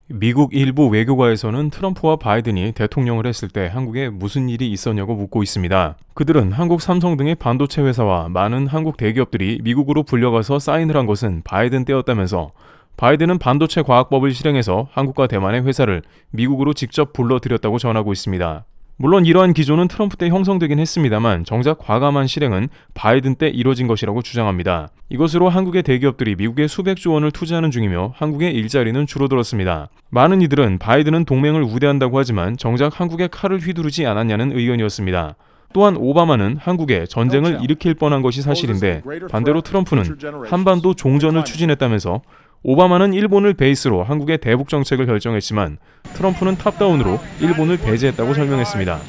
미국 일부 외교가에서는 트럼프와 바이든이 대통령을 했을 때 한국에 무슨 일이 있었냐고 묻고 있습니다. 그들은 한국 삼성 등의 반도체 회사와 많은 한국 대기업들이 미국으로 불려가서 사인을 한 것은 바이든 때였다면서 바이든은 반도체 과학법을 실행해서 한국과 대만의 회사를 미국으로 직접 불러들였다고 전하고 있습니다. 물론 이러한 기조는 트럼프 때 형성되긴 했습니다만 정작 과감한 실행은 바이든 때 이뤄진 것이라고 주장합니다. 이것으로 한국의 대기업들이 미국에 수백조 원을 투자하는 중이며 한국의 일자리는 줄어들었습니다. 많은 이들은 바이든은 동맹을 우대한다고 하지만 정작 한국에 칼을 휘두르지 않았냐는 의견이었습니다. 또한 오바마는 한국에 전쟁을 일으킬 뻔한 것이 사실인데 반대로 트럼프는 한반도 종전을 추진했다면서 오바마는 일본을 베이스로 한국의 대북 정책을 결정했지만 트럼프는 탑다운으로 일본을 배제했다고 설명했습니다.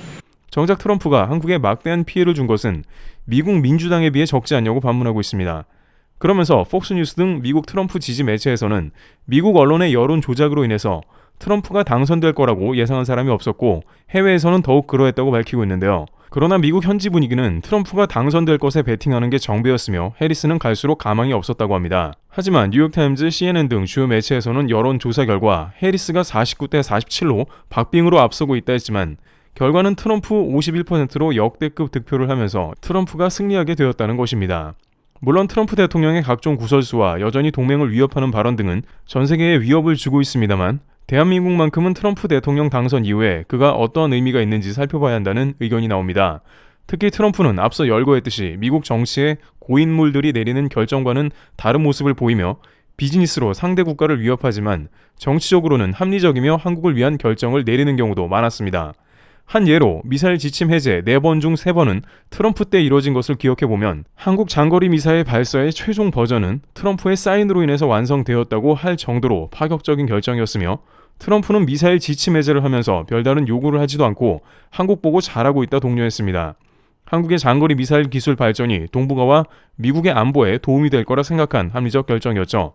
정작 트럼프가 한국에 막대한 피해를 준 것은 미국 민주당에 비해 적지 않냐고 반문하고 있습니다. 그러면서 폭스뉴스 등 미국 트럼프 지지 매체에서는 미국 언론의 여론 조작으로 인해서 트럼프가 당선될 거라고 예상한 사람이 없었고 해외에서는 더욱 그러했다고 밝히고 있는데요. 그러나 미국 현지 분위기는 트럼프가 당선될 것에 베팅하는 게 정배였으며 해리스는 갈수록 가망이 없었다고 합니다. 하지만 뉴욕타임즈, CNN 등 주요 매체에서는 여론조사 결과 해리스가 49대 47로 박빙으로 앞서고 있다 했지만 결과는 트럼프 51%로 역대급 득표를 하면서 트럼프가 승리하게 되었다는 것입니다. 물론 트럼프 대통령의 각종 구설수와 여전히 동맹을 위협하는 발언 등은 전 세계에 위협을 주고 있습니다만 대한민국만큼은 트럼프 대통령 당선 이후에 그가 어떠한 의미가 있는지 살펴봐야 한다는 의견이 나옵니다. 특히 트럼프는 앞서 열거했듯이 미국 정치의 고인물들이 내리는 결정과는 다른 모습을 보이며 비즈니스로 상대 국가를 위협하지만 정치적으로는 합리적이며 한국을 위한 결정을 내리는 경우도 많았습니다. 한 예로 미사일 지침 해제 4번 중 3번은 트럼프 때 이뤄진 것을 기억해보면 한국 장거리 미사일 발사의 최종 버전은 트럼프의 사인으로 인해서 완성되었다고 할 정도로 파격적인 결정이었으며 트럼프는 미사일 지침 해제를 하면서 별다른 요구를 하지도 않고 한국 보고 잘하고 있다 독려했습니다. 한국의 장거리 미사일 기술 발전이 동북아와 미국의 안보에 도움이 될 거라 생각한 합리적 결정이었죠.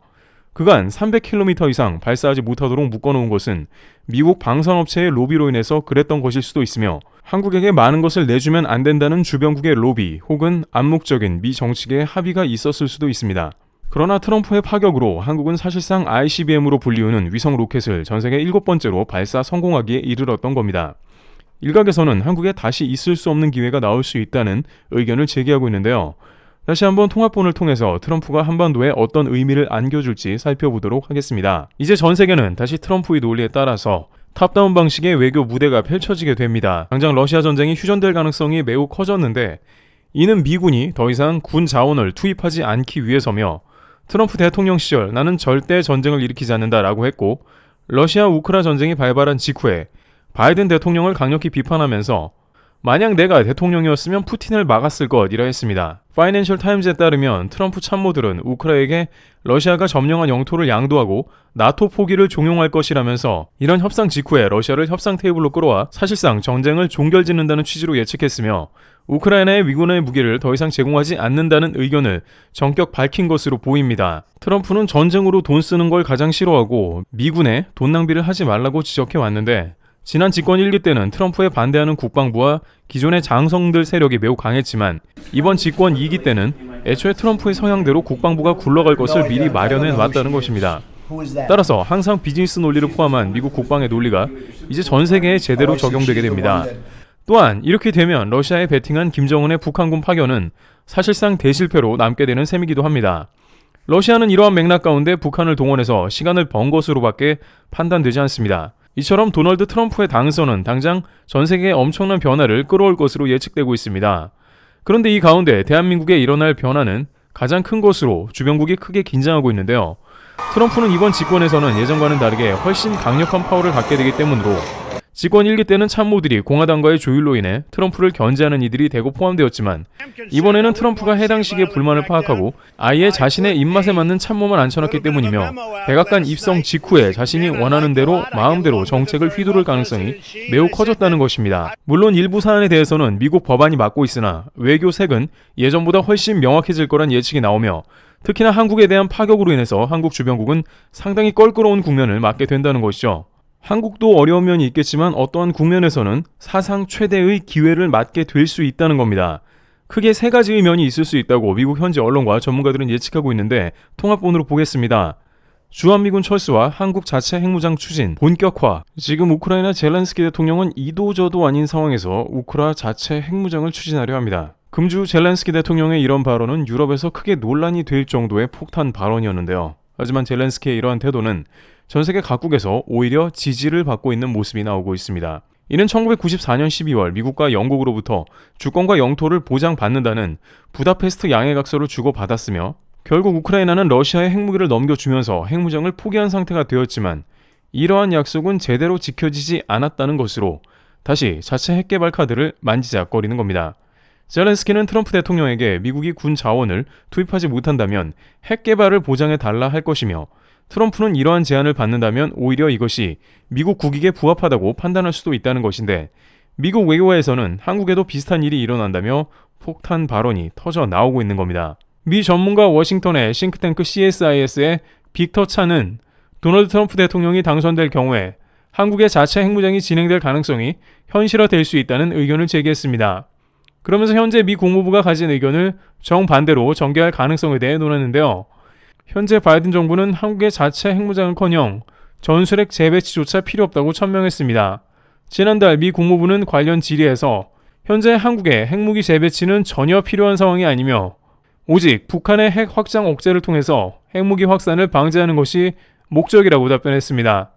그간 300km 이상 발사하지 못하도록 묶어놓은 것은 미국 방산업체의 로비로 인해서 그랬던 것일 수도 있으며 한국에게 많은 것을 내주면 안 된다는 주변국의 로비 혹은 암묵적인 미 정치계의 합의가 있었을 수도 있습니다. 그러나 트럼프의 파격으로 한국은 사실상 ICBM으로 불리우는 위성 로켓을 전세계 7번째로 발사 성공하기에 이르렀던 겁니다. 일각에서는 한국에 다시 있을 수 없는 기회가 나올 수 있다는 의견을 제기하고 있는데요. 다시 한번 통합본을 통해서 트럼프가 한반도에 어떤 의미를 안겨줄지 살펴보도록 하겠습니다. 이제 전 세계는 다시 트럼프의 논리에 따라서 탑다운 방식의 외교 무대가 펼쳐지게 됩니다. 당장 러시아 전쟁이 휴전될 가능성이 매우 커졌는데 이는 미군이 더 이상 군 자원을 투입하지 않기 위해서며 트럼프 대통령 시절 나는 절대 전쟁을 일으키지 않는다라고 했고 러시아 우크라 전쟁이 발발한 직후에 바이든 대통령을 강력히 비판하면서 만약 내가 대통령이었으면 푸틴을 막았을 것이라 했습니다. 파이낸셜 타임즈에 따르면 트럼프 참모들은 우크라에게 러시아가 점령한 영토를 양도하고 나토 포기를 종용할 것이라면서 이런 협상 직후에 러시아를 협상 테이블로 끌어와 사실상 전쟁을 종결짓는다는 취지로 예측했으며 우크라이나의 위군의 무기를 더 이상 제공하지 않는다는 의견을 전격 밝힌 것으로 보입니다. 트럼프는 전쟁으로 돈 쓰는 걸 가장 싫어하고 미군에 돈 낭비를 하지 말라고 지적해 왔는데 지난 집권 1기 때는 트럼프에 반대하는 국방부와 기존의 장성들 세력이 매우 강했지만 이번 집권 2기 때는 애초에 트럼프의 성향대로 국방부가 굴러갈 것을 미리 마련해 놨다는 것입니다. 따라서 항상 비즈니스 논리를 포함한 미국 국방의 논리가 이제 전 세계에 제대로 적용되게 됩니다. 또한 이렇게 되면 러시아에 베팅한 김정은의 북한군 파견은 사실상 대실패로 남게 되는 셈이기도 합니다. 러시아는 이러한 맥락 가운데 북한을 동원해서 시간을 번 것으로밖에 판단되지 않습니다. 이처럼 도널드 트럼프의 당선은 당장 전 세계에 엄청난 변화를 끌어올 것으로 예측되고 있습니다. 그런데 이 가운데 대한민국에 일어날 변화는 가장 큰 것으로 주변국이 크게 긴장하고 있는데요. 트럼프는 이번 집권에서는 예전과는 다르게 훨씬 강력한 파워를 갖게 되기 때문으로 집권 1기 때는 참모들이 공화당과의 조율로 인해 트럼프를 견제하는 이들이 대거 포함되었지만 이번에는 트럼프가 해당 시기의 불만을 파악하고 아예 자신의 입맛에 맞는 참모만 앉혀놨기 때문이며 백악관 입성 직후에 자신이 원하는 대로 마음대로 정책을 휘두를 가능성이 매우 커졌다는 것입니다. 물론 일부 사안에 대해서는 미국 법안이 막고 있으나 외교색은 예전보다 훨씬 명확해질 거란 예측이 나오며 특히나 한국에 대한 파격으로 인해서 한국 주변국은 상당히 껄끄러운 국면을 맞게 된다는 것이죠. 한국도 어려운 면이 있겠지만 어떠한 국면에서는 사상 최대의 기회를 맞게 될 수 있다는 겁니다. 크게 3가지의 면이 있을 수 있다고 미국 현지 언론과 전문가들은 예측하고 있는데 통합본으로 보겠습니다. 주한미군 철수와 한국 자체 핵무장 추진 본격화. 지금 우크라이나 젤렌스키 대통령은 이도저도 아닌 상황에서 우크라 자체 핵무장을 추진하려 합니다. 금주 젤렌스키 대통령의 이런 발언은 유럽에서 크게 논란이 될 정도의 폭탄 발언이었는데요. 하지만 젤렌스키의 이러한 태도는 전 세계 각국에서 오히려 지지를 받고 있는 모습이 나오고 있습니다. 이는 1994년 12월 미국과 영국으로부터 주권과 영토를 보장받는다는 부다페스트 양해각서를 주고받았으며 결국 우크라이나는 러시아에 핵무기를 넘겨주면서 핵무장을 포기한 상태가 되었지만 이러한 약속은 제대로 지켜지지 않았다는 것으로 다시 자체 핵개발 카드를 만지작거리는 겁니다. 젤렌스키는 트럼프 대통령에게 미국이 군 자원을 투입하지 못한다면 핵개발을 보장해달라 할 것이며 트럼프는 이러한 제안을 받는다면 오히려 이것이 미국 국익에 부합하다고 판단할 수도 있다는 것인데 미국 외교부에서는 한국에도 비슷한 일이 일어난다며 폭탄 발언이 터져 나오고 있는 겁니다. 미 전문가 워싱턴의 싱크탱크 CSIS의 빅터 차는 도널드 트럼프 대통령이 당선될 경우에 한국의 자체 핵무장이 진행될 가능성이 현실화될 수 있다는 의견을 제기했습니다. 그러면서 현재 미 국무부가 가진 의견을 정반대로 전개할 가능성에 대해 논했는데요. 현재 바이든 정부는 한국의 자체 핵무장은커녕 전술핵 재배치조차 필요 없다고 천명했습니다. 지난달 미 국무부는 관련 질의에서 현재 한국의 핵무기 재배치는 전혀 필요한 상황이 아니며 오직 북한의 핵 확장 억제를 통해서 핵무기 확산을 방지하는 것이 목적이라고 답변했습니다.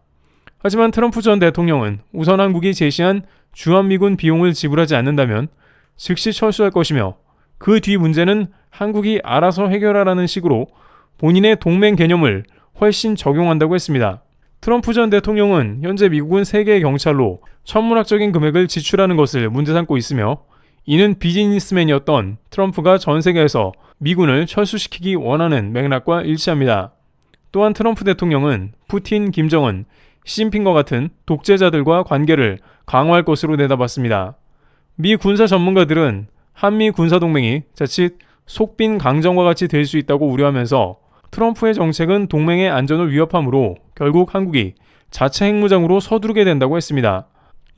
하지만 트럼프 전 대통령은 우선 한국이 제시한 주한미군 비용을 지불하지 않는다면 즉시 철수할 것이며 그 뒤 문제는 한국이 알아서 해결하라는 식으로 본인의 동맹 개념을 훨씬 적용한다고 했습니다. 트럼프 전 대통령은 현재 미국은 세계의 경찰로 천문학적인 금액을 지출하는 것을 문제 삼고 있으며 이는 비즈니스맨이었던 트럼프가 전 세계에서 미군을 철수시키기 원하는 맥락과 일치합니다. 또한 트럼프 대통령은 푸틴, 김정은, 시진핑과 같은 독재자들과 관계를 강화할 것으로 내다봤습니다. 미 군사 전문가들은 한미 군사동맹이 자칫 속빈 강정과 같이 될 수 있다고 우려하면서 트럼프의 정책은 동맹의 안전을 위협하므로 결국 한국이 자체 핵무장으로 서두르게 된다고 했습니다.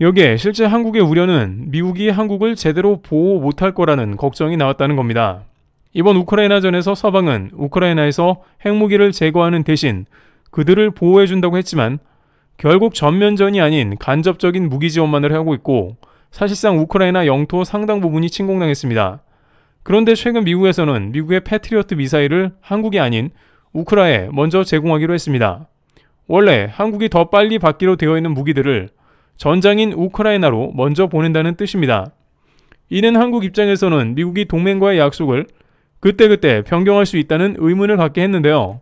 여기에 실제 한국의 우려는 미국이 한국을 제대로 보호 못할 거라는 걱정이 나왔다는 겁니다. 이번 우크라이나전에서 서방은 우크라이나에서 핵무기를 제거하는 대신 그들을 보호해준다고 했지만 결국 전면전이 아닌 간접적인 무기 지원만을 하고 있고 사실상 우크라이나 영토 상당 부분이 침공당했습니다. 그런데 최근 미국에서는 미국의 패트리어트 미사일을 한국이 아닌 우크라이나에 먼저 제공하기로 했습니다. 원래 한국이 더 빨리 받기로 되어 있는 무기들을 전장인 우크라이나로 먼저 보낸다는 뜻입니다. 이는 한국 입장에서는 미국이 동맹과의 약속을 그때그때 변경할 수 있다는 의문을 갖게 했는데요.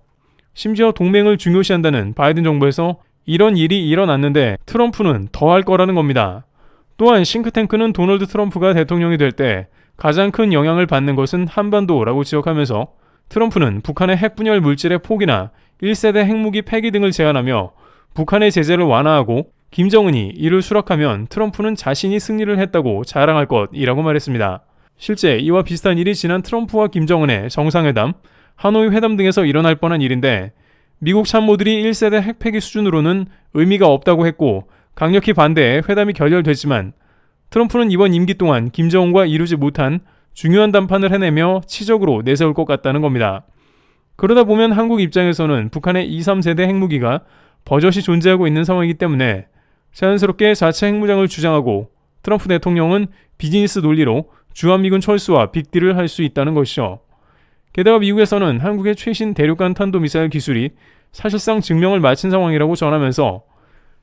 심지어 동맹을 중요시한다는 바이든 정부에서 이런 일이 일어났는데 트럼프는 더 할 거라는 겁니다. 또한 싱크탱크는 도널드 트럼프가 대통령이 될 때 가장 큰 영향을 받는 것은 한반도라고 지적하면서 트럼프는 북한의 핵분열 물질의 포기나 1세대 핵무기 폐기 등을 제안하며 북한의 제재를 완화하고 김정은이 이를 수락하면 트럼프는 자신이 승리를 했다고 자랑할 것이라고 말했습니다. 실제 이와 비슷한 일이 지난 트럼프와 김정은의 정상회담, 하노이 회담 등에서 일어날 뻔한 일인데 미국 참모들이 1세대 핵폐기 수준으로는 의미가 없다고 했고 강력히 반대해 회담이 결렬됐지만 트럼프는 이번 임기 동안 김정은과 이루지 못한 중요한 담판을 해내며 치적으로 내세울 것 같다는 겁니다. 그러다 보면 한국 입장에서는 북한의 2, 3세대 핵무기가 버젓이 존재하고 있는 상황이기 때문에 자연스럽게 자체 핵무장을 주장하고 트럼프 대통령은 비즈니스 논리로 주한미군 철수와 빅딜을 할 수 있다는 것이죠. 게다가 미국에서는 한국의 최신 대륙간 탄도미사일 기술이 사실상 증명을 마친 상황이라고 전하면서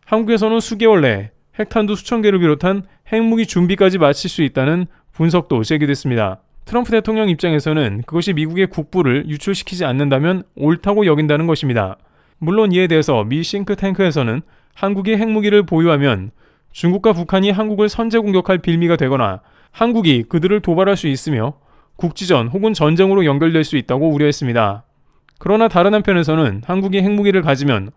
한국에서는 수개월 내에 핵탄두 수천 개를 비롯한 핵무기 준비까지 마칠 수 있다는 분석도 제기됐습니다. 트럼프 대통령 입장에서는 그것이 미국의 국부를 유출시키지 않는다면 옳다고 여긴다는 것입니다. 물론 이에 대해서 미 싱크탱크에서는 한국이 핵무기를 보유하면 중국과 북한이 한국을 선제 공격할 빌미가 되거나 한국이 그들을 도발할 수 있으며 국지전 혹은 전쟁으로 연결될 수 있다고 우려했습니다. 그러나 다른 한편에서는 한국이 핵무기를 가지면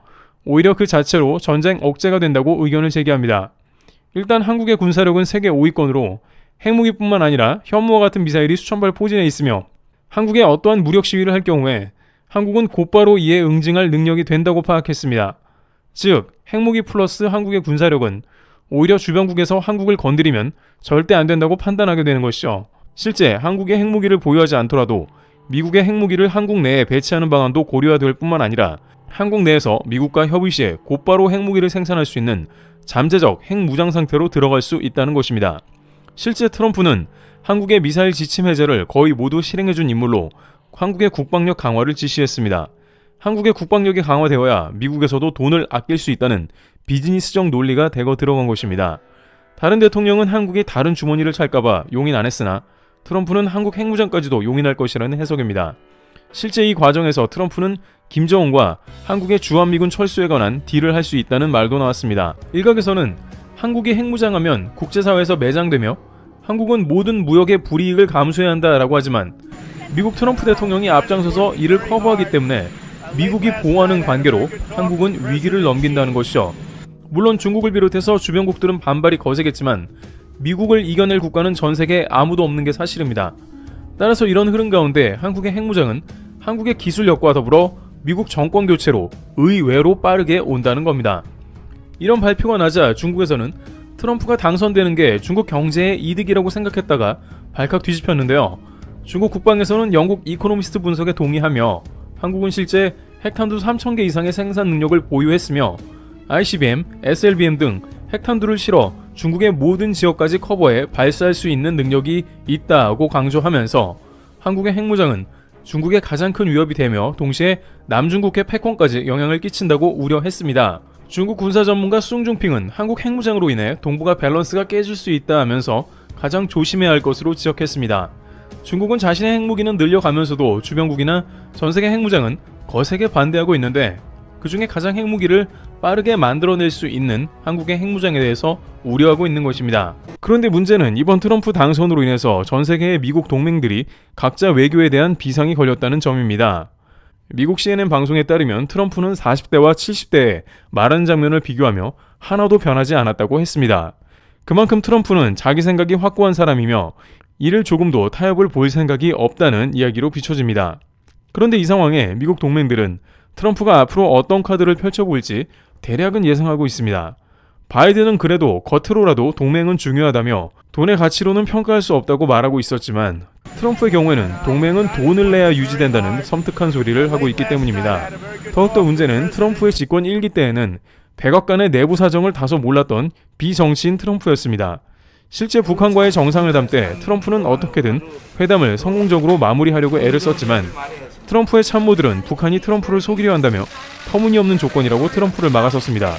오히려 그 자체로 전쟁 억제가 된다고 의견을 제기합니다. 일단 한국의 군사력은 세계 5위권으로 핵무기뿐만 아니라 현무와 같은 미사일이 수천 발 포진해 있으며 한국에 어떠한 무력 시위를 할 경우에 한국은 곧바로 이에 응징할 능력이 된다고 파악했습니다. 즉, 핵무기 플러스 한국의 군사력은 오히려 주변국에서 한국을 건드리면 절대 안 된다고 판단하게 되는 것이죠. 실제 한국의 핵무기를 보유하지 않더라도 미국의 핵무기를 한국 내에 배치하는 방안도 고려가 될 뿐만 아니라 한국 내에서 미국과 협의 시에 곧바로 핵무기를 생산할 수 있는 잠재적 핵무장 상태로 들어갈 수 있다는 것입니다. 실제 트럼프는 한국의 미사일 지침 해제를 거의 모두 실행해준 인물로 한국의 국방력 강화를 지시했습니다. 한국의 국방력이 강화되어야 미국에서도 돈을 아낄 수 있다는 비즈니스적 논리가 대거 들어간 것입니다. 다른 대통령은 한국이 다른 주머니를 찰까봐 용인 안 했으나 트럼프는 한국 핵무장까지도 용인할 것이라는 해석입니다. 실제 이 과정에서 트럼프는 김정은과 한국의 주한미군 철수에 관한 딜을 할 수 있다는 말도 나왔습니다. 일각에서는 한국이 핵무장하면 국제사회에서 매장되며 한국은 모든 무역의 불이익을 감수해야 한다라고 하지만 미국 트럼프 대통령이 앞장서서 이를 커버하기 때문에 미국이 보호하는 관계로 한국은 위기를 넘긴다는 것이죠. 물론 중국을 비롯해서 주변국들은 반발이 거세겠지만 미국을 이겨낼 국가는 전 세계에 아무도 없는 게 사실입니다. 따라서 이런 흐름 가운데 한국의 핵무장은 한국의 기술력과 더불어 미국 정권 교체로 의외로 빠르게 온다는 겁니다. 이런 발표가 나자 중국에서는 트럼프가 당선되는 게 중국 경제의 이득이라고 생각했다가 발칵 뒤집혔는데요. 중국 국방에서는 영국 이코노미스트 분석에 동의하며 한국은 실제 핵탄두 3,000개 이상의 생산 능력을 보유했으며 ICBM, SLBM 등 핵탄두를 실어 중국의 모든 지역까지 커버해 발사할 수 있는 능력이 있다고 강조하면서 한국의 핵무장은 중국의 가장 큰 위협이 되며 동시에 남중국해 패권까지 영향을 끼친다고 우려했습니다. 중국 군사 전문가 숭중핑은 한국 핵무장으로 인해 동북아 밸런스가 깨질 수 있다 하면서 가장 조심해야 할 것으로 지적했습니다. 중국은 자신의 핵무기는 늘려가면서도 주변국이나 전세계 핵무장은 거세게 반대하고 있는데 그 중에 가장 핵무기를 빠르게 만들어낼 수 있는 한국의 핵무장에 대해서 우려하고 있는 것입니다. 그런데 문제는 이번 트럼프 당선으로 인해서 전 세계의 미국 동맹들이 각자 외교에 대한 비상이 걸렸다는 점입니다. 미국 CNN 방송에 따르면 트럼프는 40대와 70대의 말하는 장면을 비교하며 하나도 변하지 않았다고 했습니다. 그만큼 트럼프는 자기 생각이 확고한 사람이며 이를 조금도 타협을 볼 생각이 없다는 이야기로 비춰집니다. 그런데 이 상황에 미국 동맹들은 트럼프가 앞으로 어떤 카드를 펼쳐보일지 대략은 예상하고 있습니다. 바이든은 그래도 겉으로라도 동맹은 중요하다며 돈의 가치로는 평가할 수 없다고 말하고 있었지만 트럼프의 경우에는 동맹은 돈을 내야 유지된다는 섬뜩한 소리를 하고 있기 때문입니다. 더욱더 문제는 트럼프의 집권 1기 때에는 백악관의 내부 사정을 다소 몰랐던 비정치인 트럼프였습니다. 실제 북한과의 정상회담 때 트럼프는 어떻게든 회담을 성공적으로 마무리하려고 애를 썼지만 트럼프의 참모들은 북한이 트럼프를 속이려 한다며 터무니없는 조건이라고 트럼프를 막아섰습니다.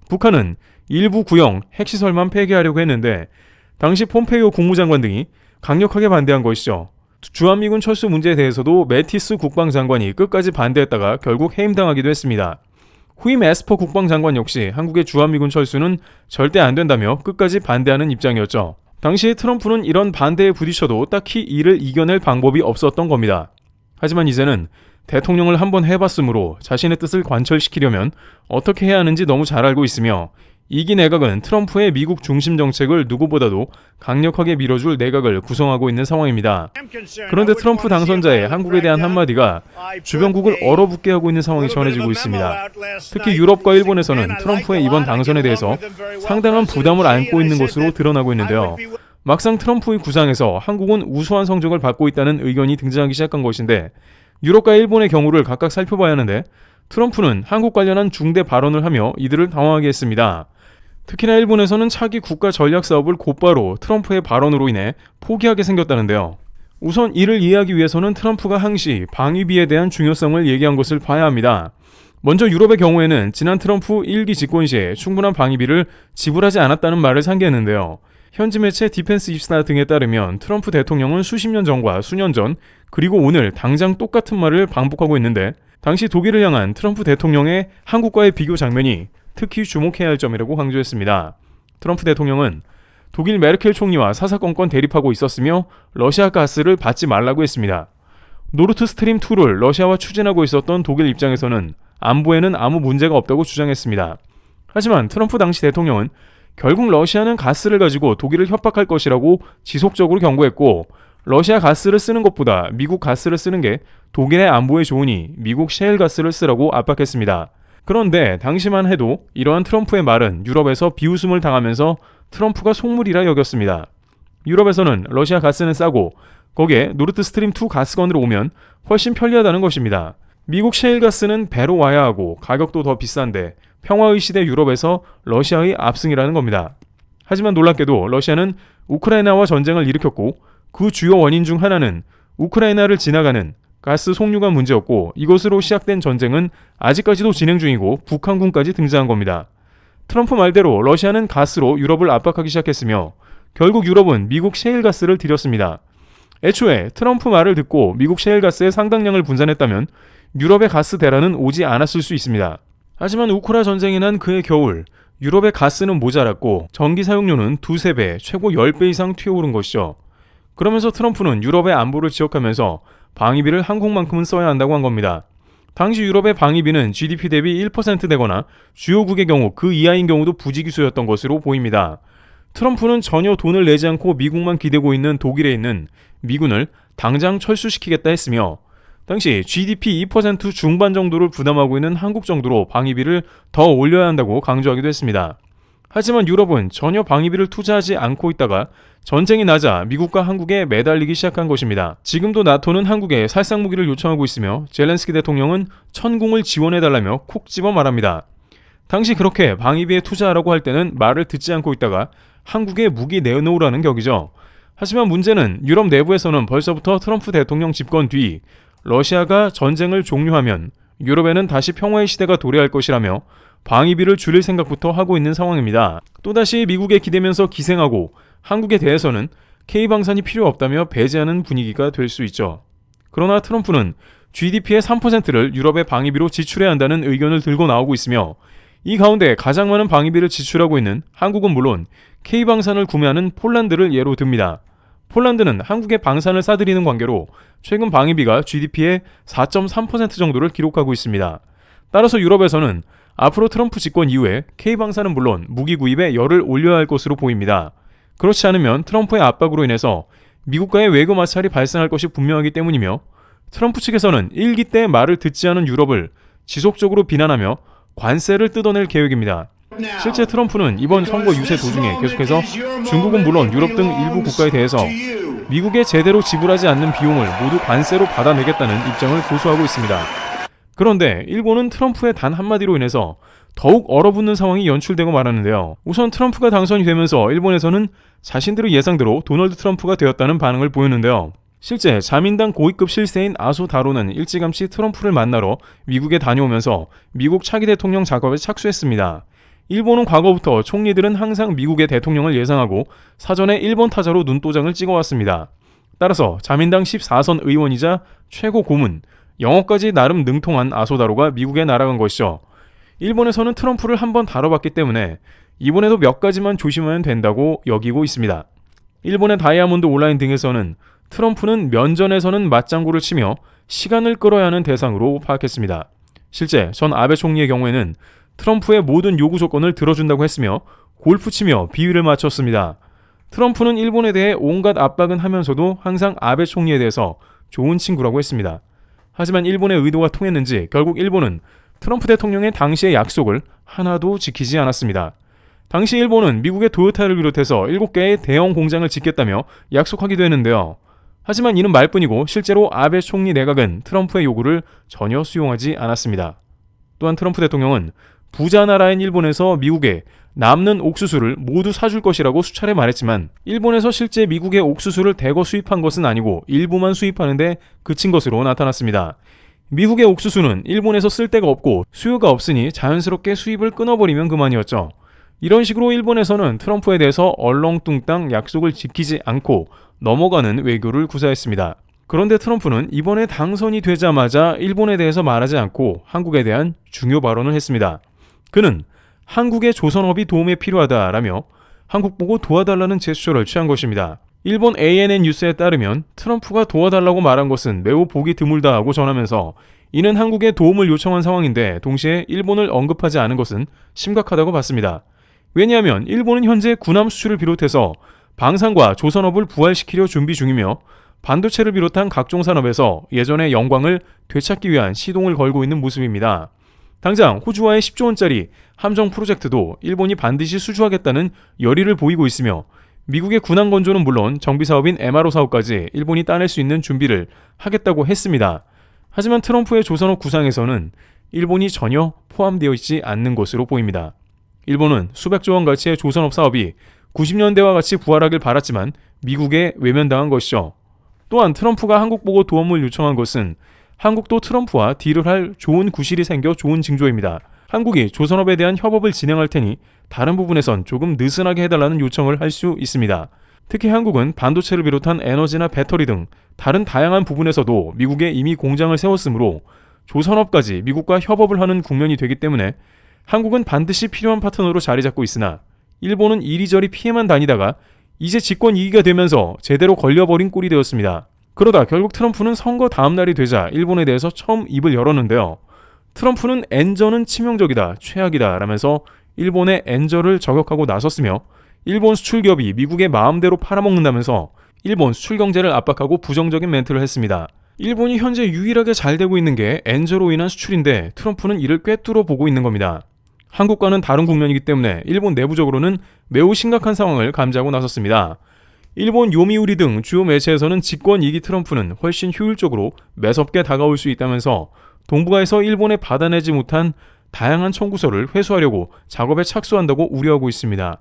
북한은 일부 구형 핵시설만 폐기하려고 했는데 당시 폼페이오 국무장관 등이 강력하게 반대한 것이죠. 주한미군 철수 문제에 대해서도 매티스 국방장관이 끝까지 반대했다가 결국 해임당하기도 했습니다. 후임 에스퍼 국방장관 역시 한국의 주한미군 철수는 절대 안 된다며 끝까지 반대하는 입장이었죠. 당시에 트럼프는 이런 반대에 부딪혀도 딱히 이를 이겨낼 방법이 없었던 겁니다. 하지만 이제는 대통령을 한번 해봤으므로 자신의 뜻을 관철시키려면 어떻게 해야 하는지 너무 잘 알고 있으며 이기 내각은 트럼프의 미국 중심 정책을 누구보다도 강력하게 밀어줄 내각을 구성하고 있는 상황입니다. 그런데 트럼프 당선자의 한국에 대한 한마디가 주변국을 얼어붙게 하고 있는 상황이 전해지고 있습니다. 특히 유럽과 일본에서는 트럼프의 이번 당선에 대해서 상당한 부담을 안고 있는 것으로 드러나고 있는데요. 막상 트럼프의 구상에서 한국은 우수한 성적을 받고 있다는 의견이 등장하기 시작한 것인데 유럽과 일본의 경우를 각각 살펴봐야 하는데 트럼프는 한국 관련한 중대 발언을 하며 이들을 당황하게 했습니다. 특히나 일본에서는 차기 국가 전략 사업을 곧바로 트럼프의 발언으로 인해 포기하게 생겼다는데요. 우선 이를 이해하기 위해서는 트럼프가 항시 방위비에 대한 중요성을 얘기한 것을 봐야 합니다. 먼저 유럽의 경우에는 지난 트럼프 1기 집권 시에 충분한 방위비를 지불하지 않았다는 말을 상기했는데요. 현지 매체 디펜스 입스타 등에 따르면 트럼프 대통령은 수십 년 전과 수년 전 그리고 오늘 당장 똑같은 말을 반복하고 있는데 당시 독일을 향한 트럼프 대통령의 한국과의 비교 장면이 특히 주목해야 할 점이라고 강조했습니다. 트럼프 대통령은 독일 메르켈 총리와 사사건건 대립하고 있었으며 러시아 가스를 받지 말라고 했습니다. 노르트 스트림 2를 러시아와 추진하고 있었던 독일 입장에서는 안보에는 아무 문제가 없다고 주장했습니다. 하지만 트럼프 당시 대통령은 결국 러시아는 가스를 가지고 독일을 협박할 것이라고 지속적으로 경고했고 러시아 가스를 쓰는 것보다 미국 가스를 쓰는 게 독일의 안보에 좋으니 미국 셰일 가스를 쓰라고 압박했습니다. 그런데 당시만 해도 이러한 트럼프의 말은 유럽에서 비웃음을 당하면서 트럼프가 속물이라 여겼습니다. 유럽에서는 러시아 가스는 싸고 거기에 노르트 스트림 2 가스건으로 오면 훨씬 편리하다는 것입니다. 미국 셰일가스는 배로 와야 하고 가격도 더 비싼데 평화의 시대 유럽에서 러시아의 압승이라는 겁니다. 하지만 놀랍게도 러시아는 우크라이나와 전쟁을 일으켰고 그 주요 원인 중 하나는 우크라이나를 지나가는 가스 송유관 문제였고 이것으로 시작된 전쟁은 아직까지도 진행 중이고 북한군까지 등장한 겁니다. 트럼프 말대로 러시아는 가스로 유럽을 압박하기 시작했으며 결국 유럽은 미국 셰일가스를 들였습니다. 애초에 트럼프 말을 듣고 미국 셰일가스의 상당량을 분산했다면 유럽의 가스 대란은 오지 않았을 수 있습니다. 하지만 우크라 전쟁이 난 그해 겨울 유럽의 가스는 모자랐고 전기 사용료는 두세 배, 최고 10배 이상 튀어오른 것이죠. 그러면서 트럼프는 유럽의 안보를 지적하면서 방위비를 한국만큼은 써야 한다고 한 겁니다. 당시 유럽의 방위비는 GDP 대비 1% 되거나 주요국의 경우 그 이하인 경우도 부지기수였던 것으로 보입니다. 트럼프는 전혀 돈을 내지 않고 미국만 기대고 있는 독일에 있는 미군을 당장 철수시키겠다 했으며 당시 GDP 2% 중반 정도를 부담하고 있는 한국 정도로 방위비를 더 올려야 한다고 강조하기도 했습니다. 하지만 유럽은 전혀 방위비를 투자하지 않고 있다가 전쟁이 나자 미국과 한국에 매달리기 시작한 것입니다. 지금도 나토는 한국에 살상무기를 요청하고 있으며 젤렌스키 대통령은 천궁을 지원해달라며 콕 집어 말합니다. 당시 그렇게 방위비에 투자하라고 할 때는 말을 듣지 않고 있다가 한국에 무기 내놓으라는 격이죠. 하지만 문제는 유럽 내부에서는 벌써부터 트럼프 대통령 집권 뒤 러시아가 전쟁을 종료하면 유럽에는 다시 평화의 시대가 도래할 것이라며 방위비를 줄일 생각부터 하고 있는 상황입니다. 또다시 미국에 기대면서 기생하고 한국에 대해서는 K방산이 필요 없다며 배제하는 분위기가 될 수 있죠. 그러나 트럼프는 GDP의 3%를 유럽의 방위비로 지출해야 한다는 의견을 들고 나오고 있으며 이 가운데 가장 많은 방위비를 지출하고 있는 한국은 물론 K방산을 구매하는 폴란드를 예로 듭니다. 폴란드는 한국의 방산을 싸들이는 관계로 최근 방위비가 GDP의 4.3% 정도를 기록하고 있습니다. 따라서 유럽에서는 앞으로 트럼프 집권 이후에 K방산은 물론 무기 구입에 열을 올려야 할 것으로 보입니다. 그렇지 않으면 트럼프의 압박으로 인해서 미국과의 외교 마찰이 발생할 것이 분명하기 때문이며 트럼프 측에서는 1기 때 말을 듣지 않은 유럽을 지속적으로 비난하며 관세를 뜯어낼 계획입니다. 실제 트럼프는 이번 선거 유세 도중에 계속해서 중국은 물론 유럽 등 일부 국가에 대해서 미국에 제대로 지불하지 않는 비용을 모두 관세로 받아내겠다는 입장을 고수하고 있습니다. 그런데 일본은 트럼프의 단 한마디로 인해서 더욱 얼어붙는 상황이 연출되고 말하는데요. 우선 트럼프가 당선이 되면서 일본에서는 자신들의 예상대로 도널드 트럼프가 되었다는 반응을 보였는데요. 실제 자민당 고위급 실세인 아소 다로는 일찌감치 트럼프를 만나러 미국에 다녀오면서 미국 차기 대통령 작업에 착수했습니다. 일본은 과거부터 총리들은 항상 미국의 대통령을 예상하고 사전에 일본 타자로 눈도장을 찍어왔습니다. 따라서 자민당 14선 의원이자 최고 고문, 영어까지 나름 능통한 아소다로가 미국에 날아간 것이죠. 일본에서는 트럼프를 한번 다뤄봤기 때문에 이번에도 몇 가지만 조심하면 된다고 여기고 있습니다. 일본의 다이아몬드 온라인 등에서는 트럼프는 면전에서는 맞장구를 치며 시간을 끌어야 하는 대상으로 파악했습니다. 실제 전 아베 총리의 경우에는 트럼프의 모든 요구 조건을 들어준다고 했으며 골프 치며 비위를 맞췄습니다. 트럼프는 일본에 대해 온갖 압박은 하면서도 항상 아베 총리에 대해서 좋은 친구라고 했습니다. 하지만 일본의 의도가 통했는지 결국 일본은 트럼프 대통령의 당시의 약속을 하나도 지키지 않았습니다. 당시 일본은 미국의 도요타를 비롯해서 7개의 대형 공장을 짓겠다며 약속하기도 했는데요. 하지만 이는 말뿐이고 실제로 아베 총리 내각은 트럼프의 요구를 전혀 수용하지 않았습니다. 또한 트럼프 대통령은 부자 나라인 일본에서 미국에 남는 옥수수를 모두 사줄 것이라고 수차례 말했지만 일본에서 실제 미국의 옥수수를 대거 수입한 것은 아니고 일부만 수입하는데 그친 것으로 나타났습니다. 미국의 옥수수는 일본에서 쓸 데가 없고 수요가 없으니 자연스럽게 수입을 끊어버리면 그만이었죠. 이런 식으로 일본에서는 트럼프에 대해서 얼렁뚱땅 약속을 지키지 않고 넘어가는 외교를 구사했습니다. 그런데 트럼프는 이번에 당선이 되자마자 일본에 대해서 말하지 않고 한국에 대한 중요 발언을 했습니다. 그는 한국의 조선업이 도움에 필요하다라며 한국 보고 도와달라는 제스처를 취한 것입니다. 일본 ANN 뉴스에 따르면 트럼프가 도와달라고 말한 것은 매우 보기 드물다 하고 전하면서 이는 한국에 도움을 요청한 상황인데 동시에 일본을 언급하지 않은 것은 심각하다고 봤습니다. 왜냐하면 일본은 현재 군함 수출을 비롯해서 방산과 조선업을 부활시키려 준비 중이며 반도체를 비롯한 각종 산업에서 예전의 영광을 되찾기 위한 시동을 걸고 있는 모습입니다. 당장 호주와의 10조 원짜리 함정 프로젝트도 일본이 반드시 수주하겠다는 열의를 보이고 있으며 미국의 군함 건조는 물론 정비 사업인 MRO 사업까지 일본이 따낼 수 있는 준비를 하겠다고 했습니다. 하지만 트럼프의 조선업 구상에서는 일본이 전혀 포함되어 있지 않는 것으로 보입니다. 일본은 수백조 원 가치의 조선업 사업이 90년대와 같이 부활하길 바랐지만 미국에 외면당한 것이죠. 또한 트럼프가 한국 보고 도움을 요청한 것은 한국도 트럼프와 딜을 할 좋은 구실이 생겨 좋은 징조입니다. 한국이 조선업에 대한 협업을 진행할 테니 다른 부분에선 조금 느슨하게 해달라는 요청을 할 수 있습니다. 특히 한국은 반도체를 비롯한 에너지나 배터리 등 다른 다양한 부분에서도 미국에 이미 공장을 세웠으므로 조선업까지 미국과 협업을 하는 국면이 되기 때문에 한국은 반드시 필요한 파트너로 자리 잡고 있으나 일본은 이리저리 피해만 다니다가 이제 집권 2기가 되면서 제대로 걸려버린 꼴이 되었습니다. 그러다 결국 트럼프는 선거 다음 날이 되자 일본에 대해서 처음 입을 열었는데요. 트럼프는 엔저는 치명적이다, 최악이다 라면서 일본의 엔저를 저격하고 나섰으며 일본 수출 기업이 미국의 마음대로 팔아먹는다면서 일본 수출 경제를 압박하고 부정적인 멘트를 했습니다. 일본이 현재 유일하게 잘 되고 있는 게 엔저로 인한 수출인데 트럼프는 이를 꿰뚫어 보고 있는 겁니다. 한국과는 다른 국면이기 때문에 일본 내부적으로는 매우 심각한 상황을 감지하고 나섰습니다. 일본 요미우리 등 주요 매체에서는 집권 2기 트럼프는 훨씬 효율적으로 매섭게 다가올 수 있다면서 동북아에서 일본에 받아내지 못한 다양한 청구서를 회수하려고 작업에 착수한다고 우려하고 있습니다.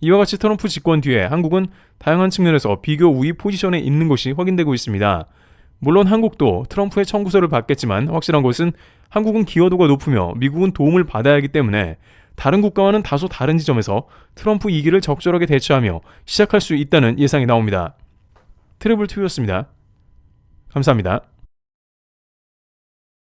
이와 같이 트럼프 집권 뒤에 한국은 다양한 측면에서 비교 우위 포지션에 있는 것이 확인되고 있습니다. 물론 한국도 트럼프의 청구서를 받겠지만 확실한 것은 한국은 기여도가 높으며 미국은 도움을 받아야 하기 때문에 다른 국가와는 다소 다른 지점에서 트럼프 2기를 적절하게 대처하며 시작할 수 있다는 예상이 나옵니다. 트래블2였습니다. 감사합니다.